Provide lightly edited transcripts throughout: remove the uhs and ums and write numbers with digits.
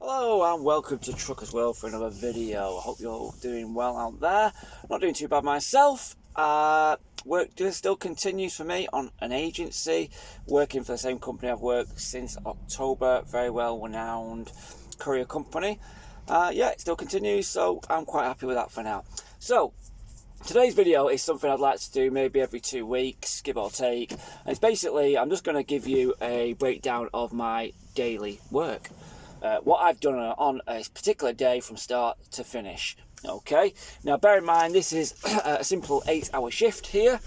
Hello and welcome to Truckers World for another video. I hope you're all doing well out there. Not doing too bad myself. Work still continues for me on an agency, working for the same company I've worked since October. Very well renowned courier company. Yeah, it still continues, so I'm quite happy with that for now. So today's video is something I'd like to do maybe every 2 weeks, give or take. And it's basically, I'm just going to give you a breakdown of my daily work. What I've done on a particular day from start to finish. Okay, now bear in mind this is a simple 8-hour shift here.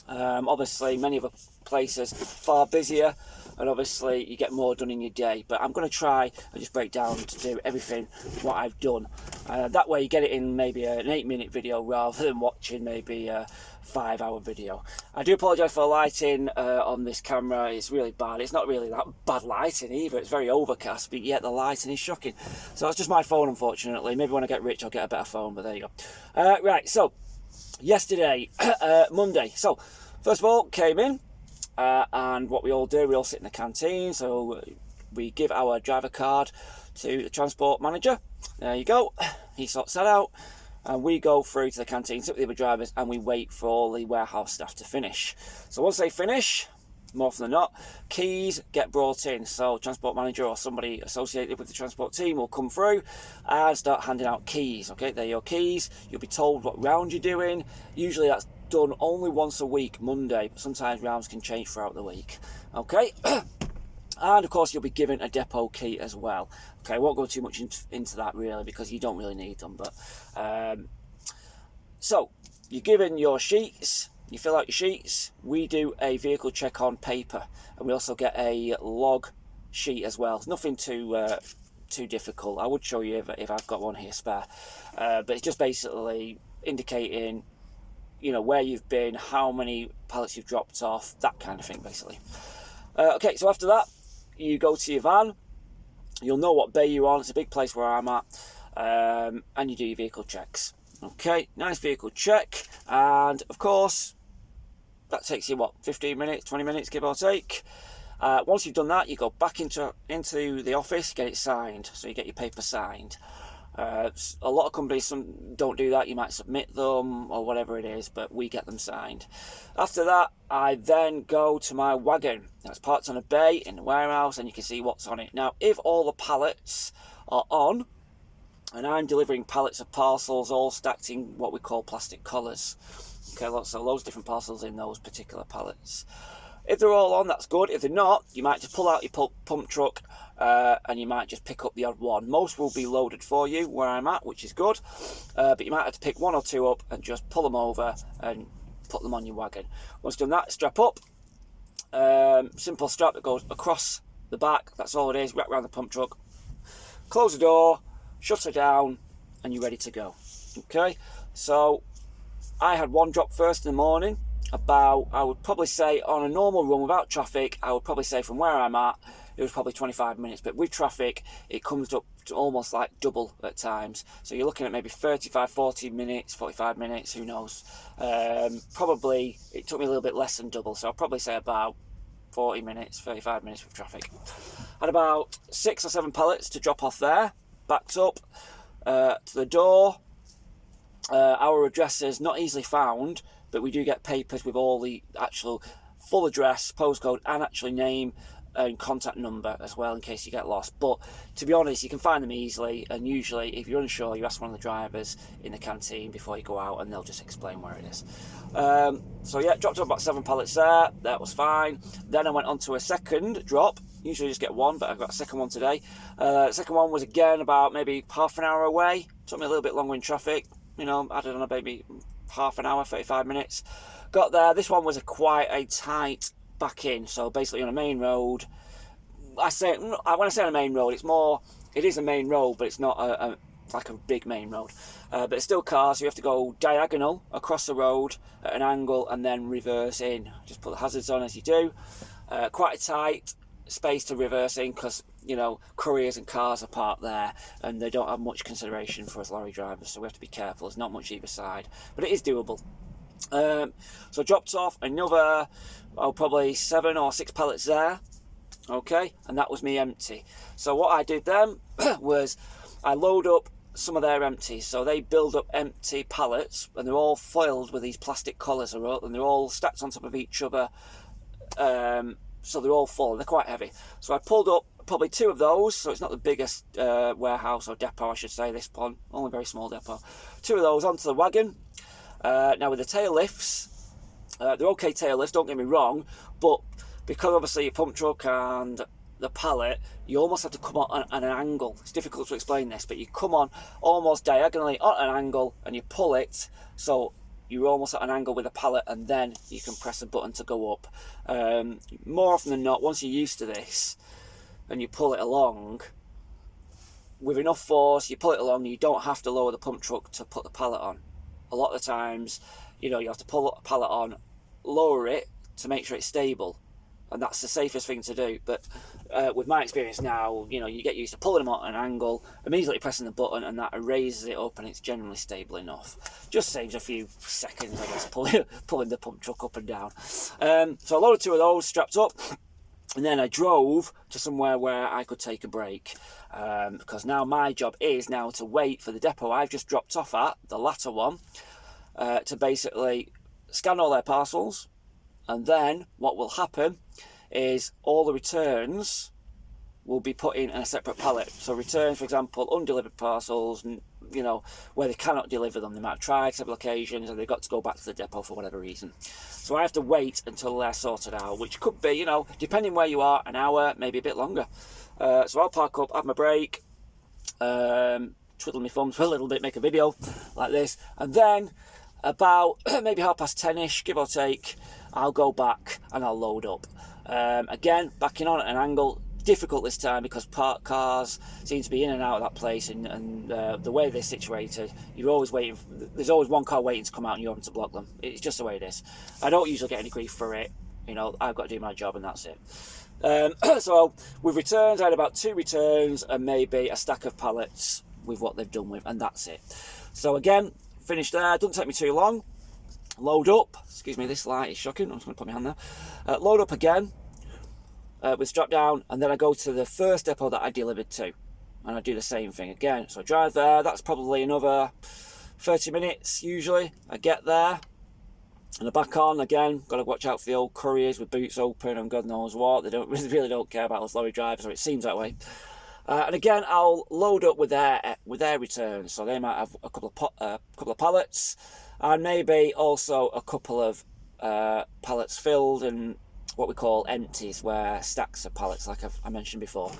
Obviously many other places far busier, and obviously you get more done in your day, but I'm going to try and just break down to do everything what I've done. That way you get it in maybe an 8-minute video rather than watching maybe a 5-hour video. I do apologise for the lighting on this camera. It's really bad. It's not really that bad lighting either. It's very overcast, but yet the lighting is shocking. So it's just my phone, unfortunately. Maybe when I get rich I'll get a better phone, but there you go. Right, so yesterday, Monday. So first of all, came in, and what we all do, we all sit in the canteen. So we give our driver card to the transport manager. There you go. He sorts that out, and we go through to the canteen, sit with the other drivers, and we wait for all the warehouse staff to finish. So once they finish, more often than not, keys get brought in. So transport manager or somebody associated with the transport team will come through and start handing out keys. Okay, they're your keys. You'll be told what round you're doing. Usually that's done only once a week, Monday, but sometimes rounds can change throughout the week. Okay. And of course you'll be given a depot key as well. Okay, I won't go too much into that really because you don't really need them. But so you're given your sheets, you fill out your sheets. We do a vehicle check on paper, and we also get a log sheet as well. It's nothing too difficult. I would show you if I've got one here spare, but it's just basically indicating, you know, where you've been, how many pallets you've dropped off, that kind of thing basically. Okay, so after that you go to your van. You'll know what bay you're on. It's a big place where I'm at, and you do your vehicle checks. Okay, nice vehicle check, and of course that takes you what, 15 minutes, 20 minutes, give or take. Once you've done that, you go back into the office, get it signed. So you get your paper signed. A lot of companies don't do that. You might submit them or whatever it is, but we get them signed. After that, I then go to my wagon that's parked on a bay in the warehouse, and you can see what's on it. Now, if all the pallets are on, and I'm delivering pallets of parcels all stacked in what we call plastic collars. Okay, so loads of different parcels in those particular pallets. If they're all on, that's good. If they're not, you might just pull out your pump truck, and you might just pick up the odd one. Most will be loaded for you where I'm at, which is good, but you might have to pick 1 or 2 up and just pull them over and put them on your wagon. Once done that, strap up. Simple strap that goes across the back. That's all it is. Wrap around the pump truck. Close the door, shut it down, and you're ready to go. Okay, so I had one drop first in the morning. About, I would probably say on a normal run without traffic, I would probably say from where I'm at, it was probably 25 minutes, but with traffic it comes up to almost like double at times. So you're looking at maybe 35, 40 minutes, 45 minutes, who knows. Probably it took me a little bit less than double, so I'll probably say about 40 minutes, 35 minutes with traffic. Had about 6 or 7 pallets to drop off there, backed up to the door. Our address is not easily found, but we do get papers with all the actual full address, postcode, and actually name and contact number as well in case you get lost. But to be honest, you can find them easily, and usually if you're unsure, you ask one of the drivers in the canteen before you go out and they'll just explain where it is. So yeah, dropped off about 7 pallets there. That was fine. Then I went on to a second drop. Usually just get one, but I've got a second one today. Second one was again about maybe half an hour away. Took me a little bit longer in traffic. You know, added on maybe half an hour, 35 minutes. Got there. This one was quite a tight back in, so basically on a main road. When I say on a main road, it is a main road, but it's not like a big main road. But it's still cars, so you have to go diagonal across the road at an angle and then reverse in. Just put the hazards on as you do. Quite a tight space to reverse in because, you know, couriers and cars are parked there and they don't have much consideration for us lorry drivers, so we have to be careful. There's not much either side, but it is doable. So I dropped off another probably 7 or 6 pallets there. Okay, and that was me empty. So what I did then was I load up some of their empties. So they build up empty pallets, and they're all foiled with these plastic collars, and they're all stacked on top of each other. So they're all full, and they're quite heavy. So I pulled up probably 2 of those, so it's not the biggest warehouse or depot, I should say, this one, only a very small depot. 2 of those onto the wagon. Now with the tail lifts, they're okay tail lifts, don't get me wrong, but because obviously your pump truck and the pallet, you almost have to come on at an angle. It's difficult to explain this, but you come on almost diagonally on an angle and you pull it, so you're almost at an angle with a pallet, and then you can press a button to go up. More often than not, once you're used to this and you pull it along with enough force, you pull it along, you don't have to lower the pump truck to put the pallet on. A lot of the times, you have to pull a pallet on, lower it to make sure it's stable, and that's the safest thing to do. But with my experience now, you get used to pulling them on an angle, immediately pressing the button, and that raises it up, and it's generally stable enough. Just saves a few seconds, I guess, pulling the pump truck up and down. So I loaded 2 of those, strapped up, and then I drove to somewhere where I could take a break, because now my job is now to wait for the depot I've just dropped off at, the latter one, to basically scan all their parcels. And then what will happen is all the returns will be put in a separate pallet. So returns, for example, undelivered parcels, where they cannot deliver them. They might have tried several occasions and they've got to go back to the depot for whatever reason. So I have to wait until they're sorted out, which could be, depending where you are, an hour, maybe a bit longer. So I'll park up, have my break, twiddle my thumbs for a little bit, make a video like this, and then about maybe 10:30ish, give or take, I'll go back and I'll load up. Again, backing on at an angle, difficult this time because parked cars seem to be in and out of that place, and the way they're situated, you're always waiting. There's always one car waiting to come out and you're having to block them. It's just the way it is. I don't usually get any grief for it. I've got to do my job and that's it. So with returns, I had about 2 returns and maybe a stack of pallets with what they've done with, and that's it. So again, finished there. Doesn't take me too long. Load up. Excuse me, this light is shocking. I'm just going to put my hand there. Load up again with strap down, and then I go to the first depot that I delivered to, and I do the same thing again. So I drive there. That's probably another 30 minutes usually. I get there and I back on again. Got to watch out for the old couriers with boots open and God knows what. They really don't care about us lorry drivers, or it seems that way. And again, I'll load up with their returns. So they might have a couple of pallets, and maybe also a couple of pallets filled and what we call empties, where stacks of pallets, like I mentioned before.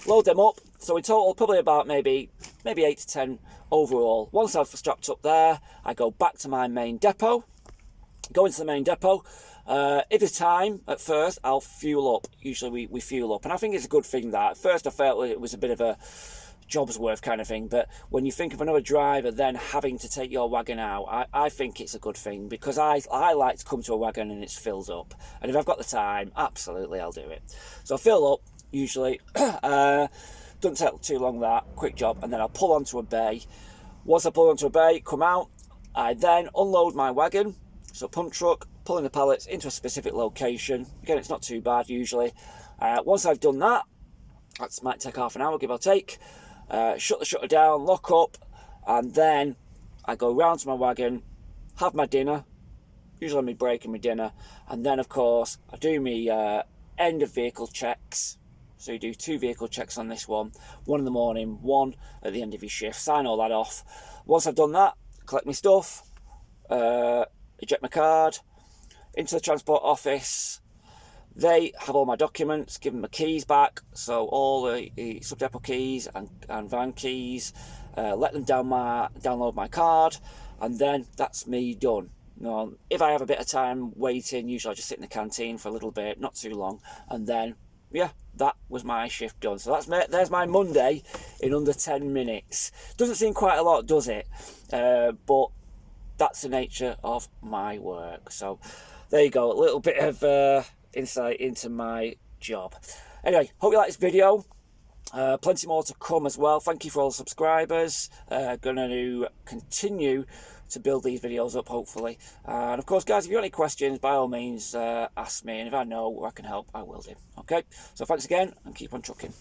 Load them up. So in total, probably about maybe 8 to 10 overall. Once I've strapped up there, I go back to my main depot. Go into the main depot. If there's time, at first, I'll fuel up. Usually we fuel up. And I think it's a good thing that. At first I felt it was a bit of a job's worth kind of thing. But when you think of another driver then having to take your wagon out, I think it's a good thing, because I like to come to a wagon and it's filled up. And if I've got the time, absolutely I'll do it. So I fill up, usually. Doesn't take too long, that. Quick job. And then I'll pull onto a bay. Once I pull onto a bay, come out, I then unload my wagon. So pump truck, pulling the pallets into a specific location. Again, it's not too bad usually. Once I've done that might take half an hour, give or take. Shut the shutter down, lock up, and then I go round to my wagon, have my dinner, usually my break and my dinner, and then of course I do my end of vehicle checks. So you do 2 vehicle checks on this one in the morning, 1 at the end of your shift, sign all that off. Once I've done that, collect my stuff, eject my card, into the transport office. They have all my documents, give them my keys back, so all the sub-depot keys and van keys, let them download my card, and then that's me done. If I have a bit of time waiting, usually I just sit in the canteen for a little bit, not too long, and then, yeah, that was my shift done. So there's my Monday in under 10 minutes. Doesn't seem quite a lot, does it? But that's the nature of my work. So there you go, a little bit of insight into my job. Anyway, hope you like this video. Plenty more to come as well. Thank you for all the subscribers. Going to continue to build these videos up, hopefully. And of course, guys, if you've got any questions, by all means, ask me. And if I know where I can help, I will do. Okay? So thanks again, and keep on trucking.